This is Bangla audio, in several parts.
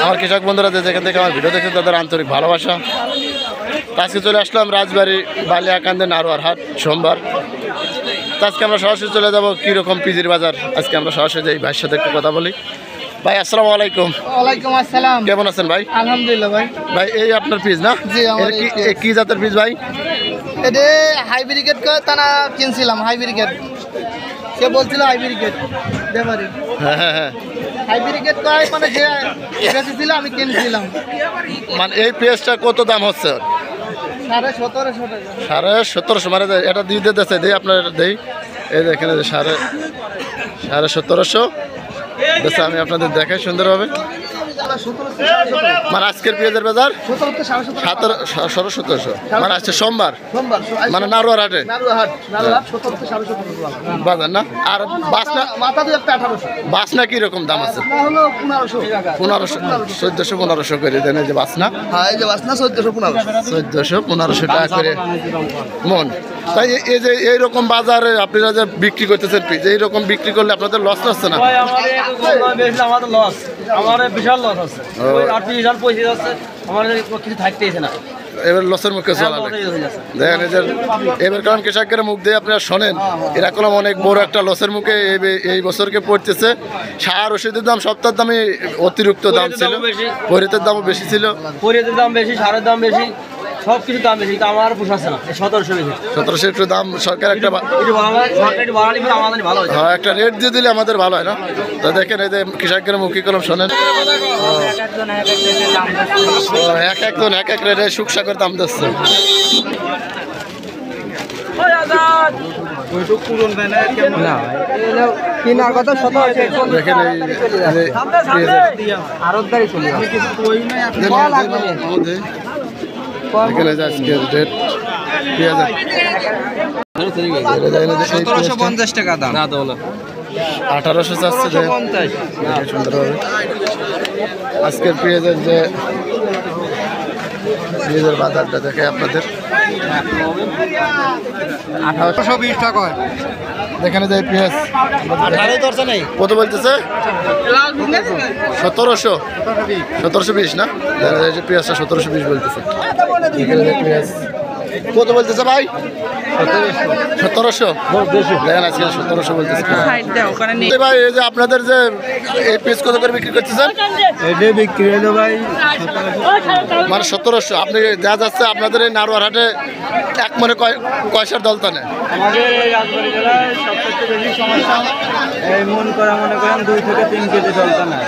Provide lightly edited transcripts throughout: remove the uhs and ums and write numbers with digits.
আমার কৃষক বন্ধুরা যেখান থেকে আমার ভিডিও দেখছেন তাদের আন্তরিক ভালোবাসা। আজকে চলে আসলাম রাজবাড়ী বালিয়াকান্দি নারোয়ার হাট সোমবার। আজকে আমরা সরাসরি চলে যাবো কীরকম পিজির বাজার। আজকে আমরা সরাসরি যাই ভাইয়ের সাথে একটু কথা বলি। ভাই আসসালামু আলাইকুম। ওয়ালাইকুম আসসালাম। কেমন আছেন ভাই? আলহামদুলিল্লাহ ভাই। ভাই এই আপনার পিস না? জি, আমার কি জাতের পিস ভাই? এটা হাইব্রিকেট কয় তানা কিনছিলাম। হাইব্রিকেট সে বলছিল হাইব্রিকেট ব্যাপারে। হ্যাঁ হাইব্রিকেট কয় মানে যে বেঁচেছিল আমি কিনছিলাম। মানে এই পেঁয়াজটা কত দাম হচ্ছে? 1750 টাকা। 1750। মানে এটা দিয়ে দিতেছে দিই আপনার দেই। এই দেখেন 1750 বেশ, আমি আপনাদের দেখাই সুন্দরভাবে। মানে আজকের পেঁয়াজের বাজার 1700। মানে আজকে সোমবার, মানে নারোয়ার হাটে বাজার না? আর বাসনা কি রকম দাম আছে? 1500 করে দেন। এই যে বাসনা 1415 টাকা করে মন। তাই এই যে এইরকম বাজারে আপনারা যে বিক্রি করতেছেন পিস, এইরকম বিক্রি করলে আপনাদের লস হচ্ছে না? আমাদের লস, আমার বিশাল লস আছে। আর্টিফিশিয়াল পয়সা আছে, আমার কিছু থাকতেইছে না। এবার লসের মুখে চলা দেখেন এবার, কারণ কৃষকের মুখ দিয়ে আপনারা শোনেন এরা কলম অনেক বড় একটা লসের মুখে এই বছরকে পড়তেছে। সার ওষুধের দাম সপ্তাহের দামে অতিরিক্ত দাম ছিল, পরিতের দামও বেশি ছিল। পরিতের দাম বেশি, সারের দাম বেশি, সব কিছু দাম বেশি। তো আমার পোষাচ্ছে না। 1700 একটু দাম সরকার একটা ভালো একটা রেট দিয়ে দিলে আমাদের ভালো হয় না? তো দেখেন এই যে কৃষকের মুখী কলম শোনেন, এক এক রেটে সুকসাগর দাম দিচ্ছে। দেখেন এখানে আজকের রেট 1750 টাকা দাম। 1800 চাচ্ছে সুন্দরভাবে। আজকের পেঁয়াজের যে পেঁয়াজের বাজারটা দেখে আপনাদের 1820 টাকা। এখানে যে পেঁয়াজ কত বলতেছে? 1720 না? পেঁয়াজটা 1720 বলতেছে। এখানে যে পেঁয়াজ কত বলতেছে ভাই? 1700 দেখেন আজকে 1700 বলতেছে ভাই। এই যে আপনাদের যে এই পিস কত করে বিক্রি করতেছেন? বিক্রি হলো ভাই মানে 1700। আপনি দেখা যাচ্ছে আপনাদের এই নারোয়ার হাটে এক মনে কয়সার দলতা নেয়? আমাদের এই রাজবাড়ী জেলায় সবচেয়ে বেশি সমস্যা এই মনে করেন 2 থেকে 3 কেজি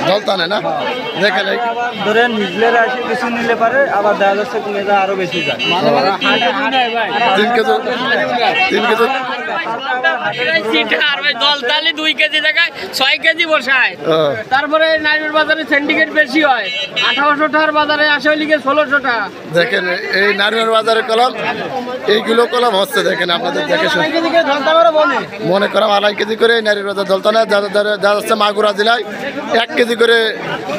দলতা নেয় না? দেখেন ধরেন নিজের আসে কিছু নিলে পারে, আবার দেখা যাচ্ছে মেয়েরা আরো বেশি যায়। 3 কেজি দলতালে 2 কেজি জায়গায় 6 কেজি বসায়। তারপরে নাইমের বাজারে সিন্ডিকেট বেশি হয়, 1800 টাকার বাজারে আসে লিখে 1600 টাকা। দেখেন এই নারিয়ার বাজারে কলম এইগুলো কলম হচ্ছে। দেখেন আপনাদের দেখে মনে করা 2.5 কেজি করে নারিয়ার বাজার দলতা নেয়। যা যাচ্ছে মাগুরা জেলায় 1 কেজি করে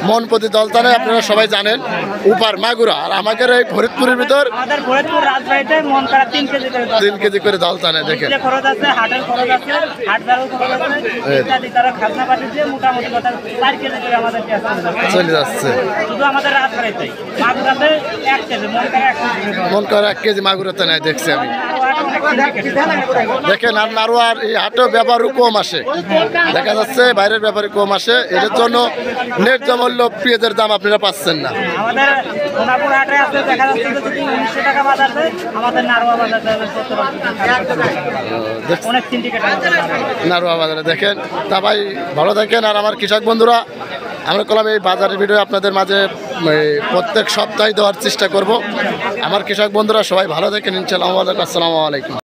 মন প্রতি দলতা নেয়। আপনারা সবাই জানেন উপার মাগুরা। আর আমাদের এই ফরিদপুরের ভিতর 3 কেজি করে দলতা নেয়। দেখেন চলে যাচ্ছে মন করে 1 কেজি মাগুরাতে নেয় দেখছি আমি। দেখেন আর নারোয়ার এই হাটেও ব্যাপারও কম আসে, দেখা যাচ্ছে বাইরের ব্যাপারে কম আসে। এটার জন্য ন্যায্য মূল্য পেঁয়াজের দাম আপনারা পাচ্ছেন না। নারোয়া বাজারে দেখেন। তা ভাই ভালো থাকেন। আর আমার কৃষক বন্ধুরা, আমরা করলাম এই বাজারের ভিডিও আপনাদের মাঝে প্রত্যেক সপ্তাহে দেওয়ার চেষ্টা করব। আমার কৃষক বন্ধুরা সবাই ভালো থাকেন ইনশাআল্লাহ। আসসালামু আলাইকুম।